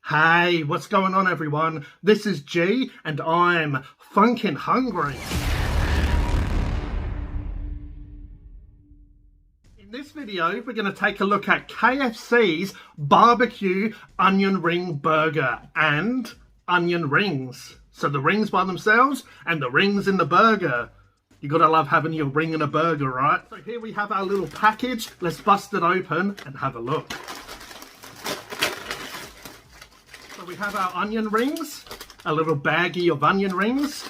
Hey, what's going on everyone? This is G and I'm Phunken hungry. In this video, we're going to take a look at KFC's barbecue onion ring burger and onion rings. So the rings by themselves and the rings in the burger. You gotta love having your ring in a burger, right? So here we have our little package. Let's bust it open and have a look. So we have our onion rings, a little baggie of onion rings.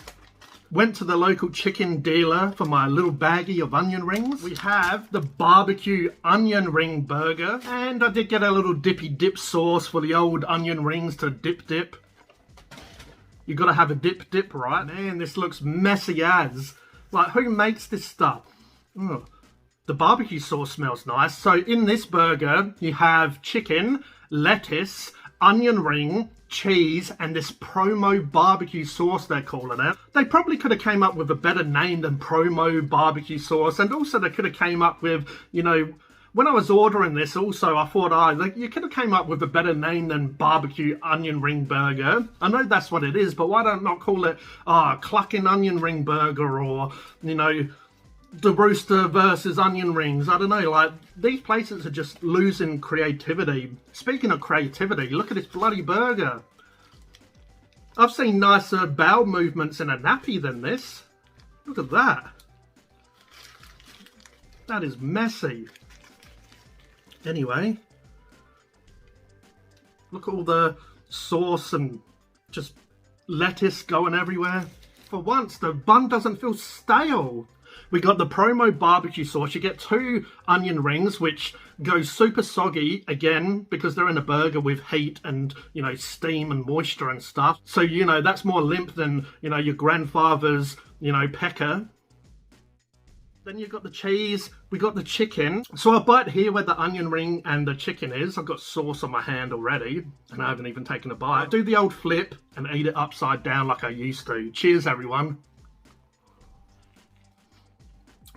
Went to the local chicken dealer for my little baggie of onion rings. We have the barbecue onion ring burger. And I did get a little dippy dip sauce for the old onion rings to dip. You gotta have a dip, right? Man, this looks messy as. Like, who makes this stuff? Ugh. The barbecue sauce smells nice. So in this burger, you have chicken, lettuce, onion ring, cheese, and this promo barbecue sauce they're calling it. They probably could have came up with a better name than promo barbecue sauce. And also they could have came up with, you know, when I was ordering this also, I thought, you could have came up with a better name than barbecue onion ring burger. I know that's what it is, but why don't not call it clucking onion ring burger, or, you know, the rooster versus onion rings? I don't know, like, these places are just losing creativity. Speaking of creativity, look at this bloody burger. I've seen nicer bowel movements in a nappy than this. Look at that. That is messy. Anyway, look at all the sauce and just lettuce going everywhere. For once, the bun doesn't feel stale. We got the promo barbecue sauce. You get 2 onion rings, which go super soggy, again, because they're in a burger with heat and, you know, steam and moisture and stuff. So, you know, that's more limp than, you know, your grandfather's, you know, pecker. Then you've got the cheese, we got the chicken. So I bite here where the onion ring and the chicken is. I've got sauce on my hand already, and I haven't even taken a bite. I'll do the old flip and eat it upside down like I used to. Cheers, everyone.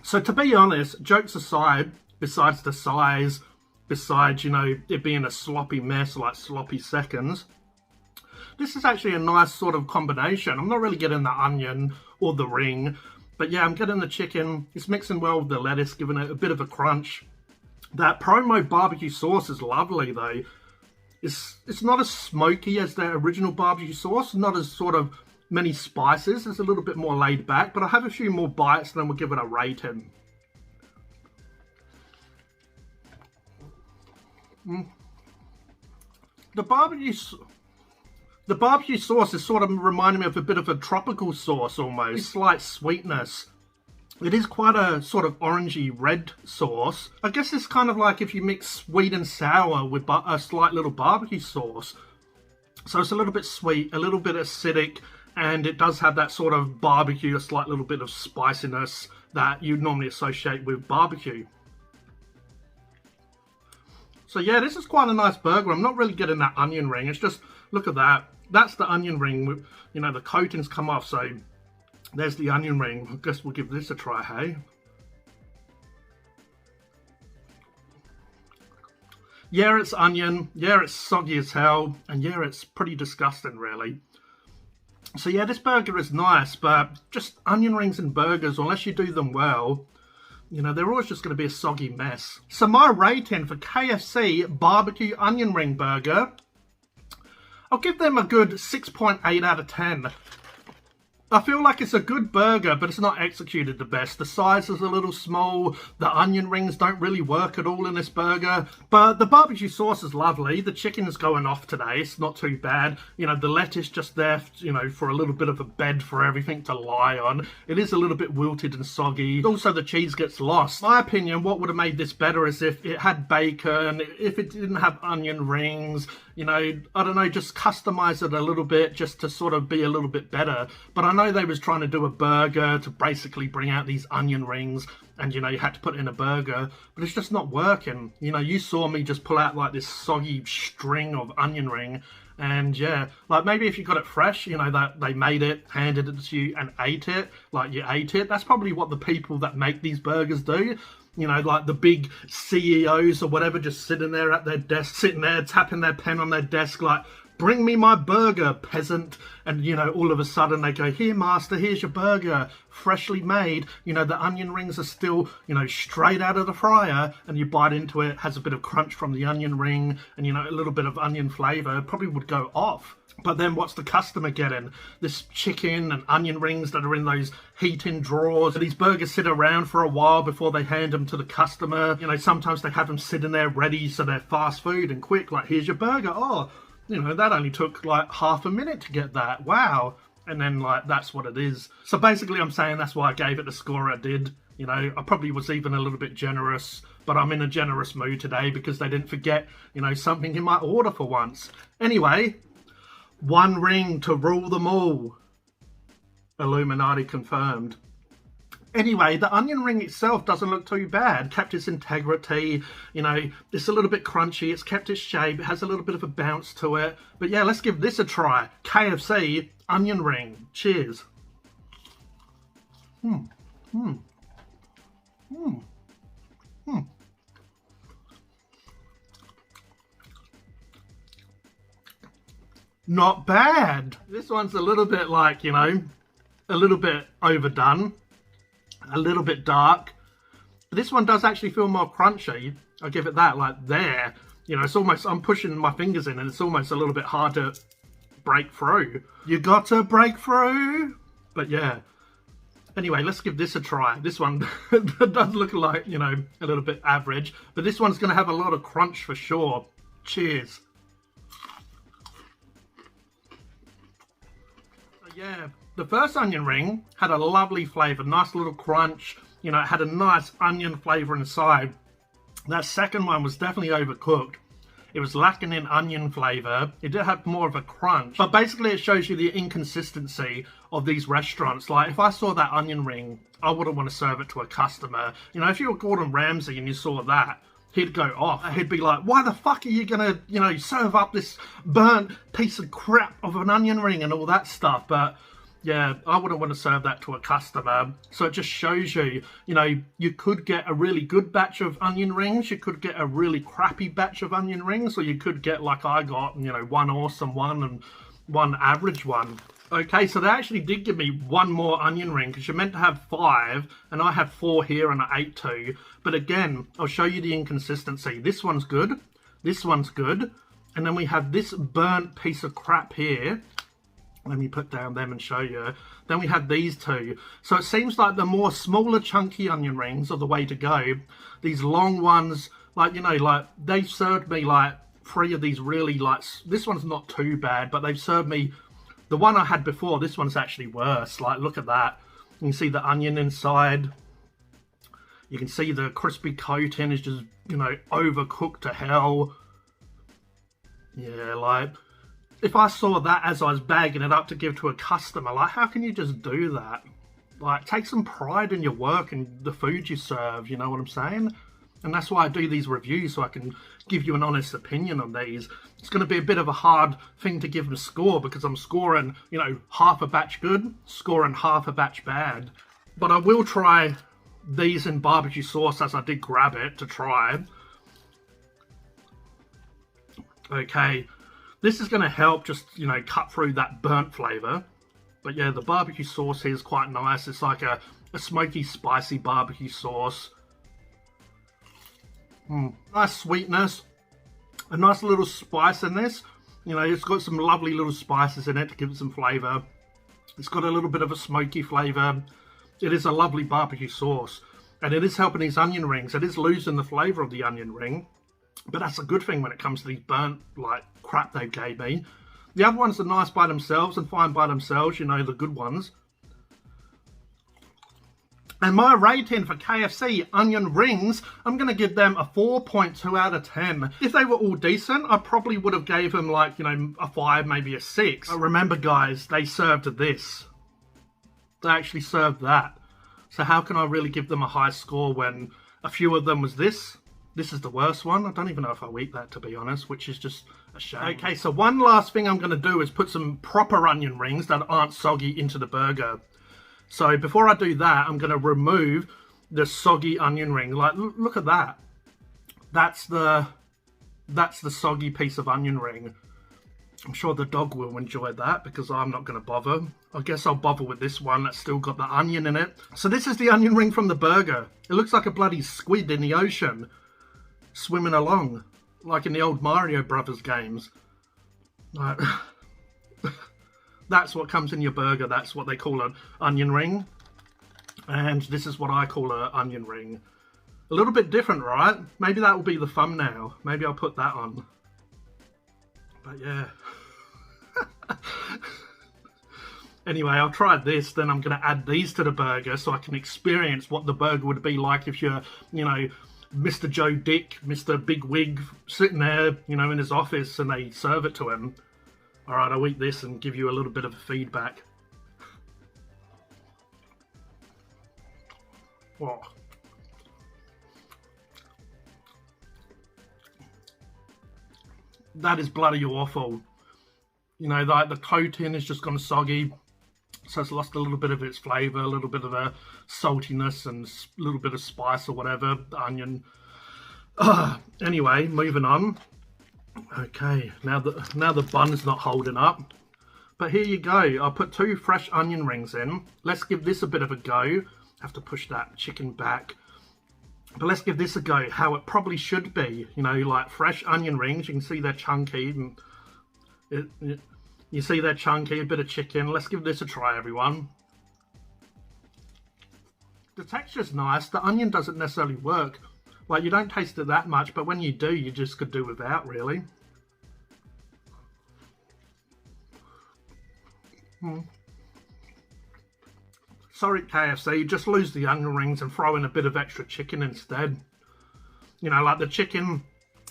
So to be honest, jokes aside, besides the size, besides, you know, it being a sloppy mess, like sloppy seconds, this is actually a nice sort of combination. I'm not really getting the onion or the ring, but yeah, I'm getting the chicken. It's mixing well with the lettuce, giving it a bit of a crunch. That promo barbecue sauce is lovely though. It's not as smoky as the original barbecue sauce, not as sort of many spices. It's a little bit more laid back, but I have a few more bites and then we'll give it a rating. The barbecue sauce is sort of reminding me of a bit of a tropical sauce almost. Slight sweetness. It is quite a sort of orangey red sauce. I guess it's kind of like if you mix sweet and sour with a slight little barbecue sauce. So it's a little bit sweet, a little bit acidic, and it does have that sort of barbecue, a slight little bit of spiciness that you'd normally associate with barbecue. So yeah, this is quite a nice burger. I'm not really getting that onion ring. It's just, look at that. That's the onion ring. You know, the coatings come off, so there's the onion ring. I guess we'll give this a try, hey? Yeah, it's onion. Yeah, it's soggy as hell. And yeah, it's pretty disgusting, really. So yeah, this burger is nice, but just onion rings and burgers, unless you do them well, you know, they're always just going to be a soggy mess. So my rating for KFC barbecue onion ring burger, I'll give them a good 6.8 out of 10. I feel like it's a good burger, but it's not executed the best. The size is a little small. The onion rings don't really work at all in this burger. But the barbecue sauce is lovely. The chicken's going off today. It's not too bad. You know, the lettuce just there, you know, for a little bit of a bed for everything to lie on. It is a little bit wilted and soggy. Also, the cheese gets lost. In my opinion, what would have made this better is if it had bacon, if it didn't have onion rings, you know, I don't know, just customize it a little bit just to sort of be a little bit better. But I know they was trying to do a burger to basically bring out these onion rings, and, you know, you had to put it in a burger, but it's just not working. You know, you saw me just pull out like this soggy string of onion ring, and yeah, like maybe if you got it fresh, you know, that they made it, handed it to you and ate it, like you ate it. That's probably what the people that make these burgers do. You know, like the big CEOs or whatever, just sitting there at their desk, sitting there tapping their pen on their desk like, bring me my burger, peasant. And, you know, all of a sudden they go, here, master, here's your burger, freshly made. You know, the onion rings are still, you know, straight out of the fryer, and you bite into it, has a bit of crunch from the onion ring, and, you know, a little bit of onion flavour. It probably would go off. But then what's the customer getting? This chicken and onion rings that are in those heat-in drawers. These burgers sit around for a while before they hand them to the customer. You know, sometimes they have them sitting there ready, so they're fast food and quick. Like, here's your burger. Oh, you know, that only took like half a minute to get that. Wow. And then, like, that's what it is. So basically I'm saying that's why I gave it the score I did. You know, I probably was even a little bit generous, but I'm in a generous mood today because they didn't forget, you know, something in my order for once. Anyway, one ring to rule them all. Illuminati confirmed. Anyway, the onion ring itself doesn't look too bad. Kept its integrity, you know, it's a little bit crunchy, it's kept its shape, it has a little bit of a bounce to it. But yeah, let's give this a try. KFC onion ring. Cheers. Not bad. This one's a little bit like, you know, a little bit overdone. A little bit dark. This one does actually feel more crunchy. I'll give it that. Like there, you know, it's almost, I'm pushing my fingers in and it's almost a little bit hard to break through. You got to break through. But yeah. Anyway, let's give this a try. This one does look like, you know, a little bit average. But this one's going to have a lot of crunch for sure. Cheers. So yeah. The first onion ring had a lovely flavour, nice little crunch, you know, it had a nice onion flavour inside. That second one was definitely overcooked. It was lacking in onion flavour. It did have more of a crunch. But basically it shows you the inconsistency of these restaurants. Like, if I saw that onion ring, I wouldn't want to serve it to a customer. You know, if you were Gordon Ramsay and you saw that, he'd go off. He'd be like, why the fuck are you gonna, you know, serve up this burnt piece of crap of an onion ring and all that stuff? But yeah, I wouldn't want to serve that to a customer. So it just shows you, you know, you could get a really good batch of onion rings, you could get a really crappy batch of onion rings, or you could get, like I got, you know, one awesome one and one average one. Okay, so they actually did give me one more onion ring, because you're meant to have 5, and I had 4 here and I ate 2. But again, I'll show you the inconsistency. This one's good, this one's good, and then we have this burnt piece of crap here. Let me put down them and show you. Then we have these 2. So it seems like the more smaller chunky onion rings are the way to go. These long ones, like, you know, like they've served me like 3 of these really, like, this one's not too bad, but they've served me, the one I had before, this one's actually worse. Like, look at that. You can see the onion inside. You can see the crispy coating is just, you know, overcooked to hell. Yeah, like, if I saw that as I was bagging it up to give to a customer, like, how can you just do that? Like, take some pride in your work and the food you serve, you know what I'm saying? And that's why I do these reviews, so I can give you an honest opinion on these. It's going to be a bit of a hard thing to give them a score, because I'm scoring, you know, half a batch good, scoring half a batch bad. But I will try these in barbecue sauce, as I did grab it to try. Okay. This is going to help just, you know, cut through that burnt flavour. But yeah, the barbecue sauce here is quite nice. It's like a smoky, spicy barbecue sauce. Nice sweetness. A nice little spice in this. You know, it's got some lovely little spices in it to give it some flavour. It's got a little bit of a smoky flavour. It is a lovely barbecue sauce. And it is helping these onion rings. It is losing the flavour of the onion ring. But that's a good thing when it comes to these burnt, like, crap they gave me. The other ones are nice by themselves and fine by themselves, you know, the good ones. And my rating for KFC onion rings, I'm going to give them a 4.2 out of 10. If they were all decent, I probably would have gave them, like, you know, a 5, maybe a 6. But remember, guys, they served this. They actually served that. So how can I really give them a high score when a few of them was this? This is the worst one. I don't even know if I'll eat that, to be honest, which is just a shame. Okay, so one last thing I'm going to do is put some proper onion rings that aren't soggy into the burger. So before I do that, I'm going to remove the soggy onion ring. Like, look at that. That's the soggy piece of onion ring. I'm sure the dog will enjoy that because I'm not going to bother. I guess I'll bother with this one that's still got the onion in it. So this is the onion ring from the burger. It looks like a bloody squid in the ocean, swimming along, like in the old Mario Brothers games. Like, that's what comes in your burger. That's what they call an onion ring. And this is what I call an onion ring. A little bit different, right? Maybe that will be the thumbnail. Maybe I'll put that on. But yeah. Anyway, I'll try this, then I'm going to add these to the burger so I can experience what the burger would be like if you're, you know, Mr. Joe Dick, Mr. Big Wig, sitting there, you know, in his office and they serve it to him. Alright, I'll eat this and give you a little bit of feedback. Oh. That is bloody awful. You know, like the coating has just gone soggy, so it's lost a little bit of its flavour, a little bit of a saltiness and a little bit of spice or whatever, the onion. Anyway, moving on. Okay, now the bun's not holding up. But here you go. I put 2 fresh onion rings in. Let's give this a bit of a go. Have to push that chicken back. But let's give this a go, how it probably should be. You know, like fresh onion rings. You can see they're chunky. And you see they're chunky, a bit of chicken. Let's give this a try, everyone. The texture's nice. The onion doesn't necessarily work. Like, you don't taste it that much, but when you do, you just could do without, really. Sorry, KFC, just lose the onion rings and throw in a bit of extra chicken instead. You know, like the chicken,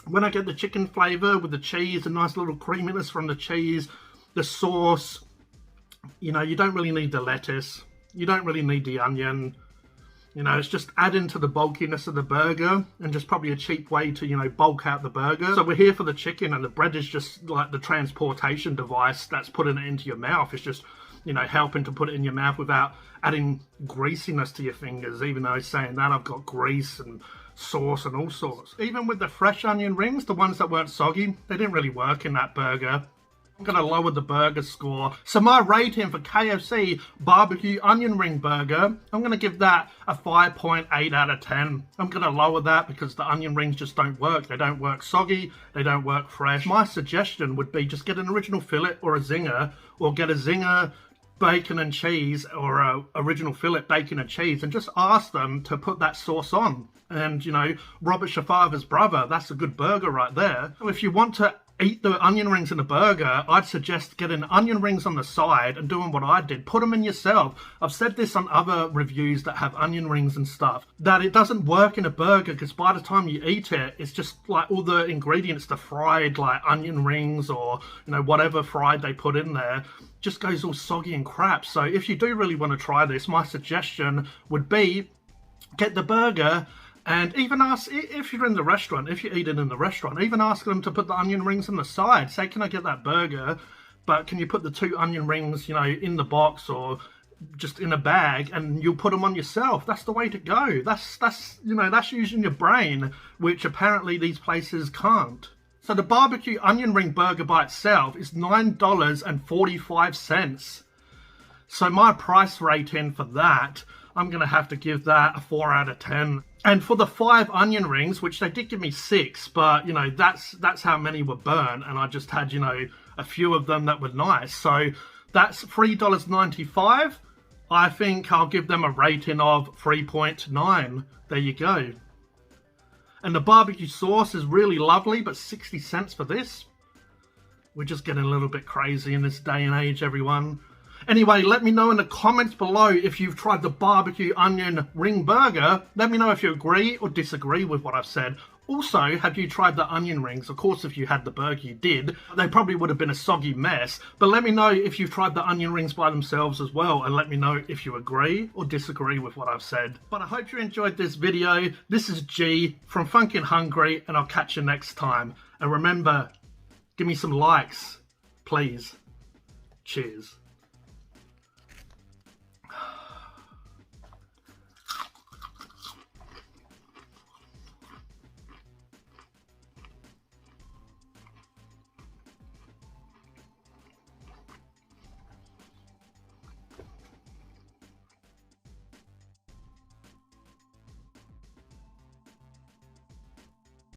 when I get the chicken flavour with the cheese, a nice little creaminess from the cheese, the sauce, you know, you don't really need the lettuce. You don't really need the onion. You know, it's just adding to the bulkiness of the burger and just probably a cheap way to, you know, bulk out the burger. So we're here for the chicken and the bread is just like the transportation device that's putting it into your mouth. It's just, you know, helping to put it in your mouth without adding greasiness to your fingers. Even though saying that, I've got grease and sauce and all sorts. Even with the fresh onion rings, the ones that weren't soggy, they didn't really work in that burger. I'm going to lower the burger score. So my rating for KFC barbecue onion ring burger, I'm going to give that a 5.8 out of 10. I'm going to lower that because the onion rings just don't work. They don't work soggy. They don't work fresh. My suggestion would be just get an original fillet or a zinger, or get a zinger bacon and cheese, or a original fillet bacon and cheese, and just ask them to put that sauce on. And, you know, Robert Shafaver's brother, that's a good burger right there. So if you want to eat the onion rings in a burger, I'd suggest getting onion rings on the side and doing what I did. Put them in yourself. I've said this on other reviews that have onion rings and stuff, that it doesn't work in a burger because by the time you eat it, it's just like all the ingredients, the fried like onion rings or, you know, whatever fried they put in there, just goes all soggy and crap. So if you do really want to try this, my suggestion would be get the burger. And even ask, if you're in the restaurant, if you're eating in the restaurant, even ask them to put the onion rings on the side. Say, can I get that burger, but can you put the 2 onion rings, you know, in the box or just in a bag, and you'll put them on yourself. That's the way to go. That's you know, that's using your brain, which apparently these places can't. So the barbecue onion ring burger by itself is $9.45. So my price rating for that, I'm going to have to give that a 4 out of 10. And for the 5 onion rings, which they did give me 6, but, you know, that's how many were burnt, and I just had, you know, a few of them that were nice. So that's $3.95. I think I'll give them a rating of 3.9. There you go. And the barbecue sauce is really lovely, but 60 cents for this? We're just getting a little bit crazy in this day and age, everyone. Anyway, let me know in the comments below if you've tried the barbecue onion ring burger. Let me know if you agree or disagree with what I've said. Also, have you tried the onion rings? Of course, if you had the burger, you did. They probably would have been a soggy mess. But let me know if you've tried the onion rings by themselves as well. And let me know if you agree or disagree with what I've said. But I hope you enjoyed this video. This is G from Phunken Hungry, and I'll catch you next time. And remember, give me some likes, please. Cheers.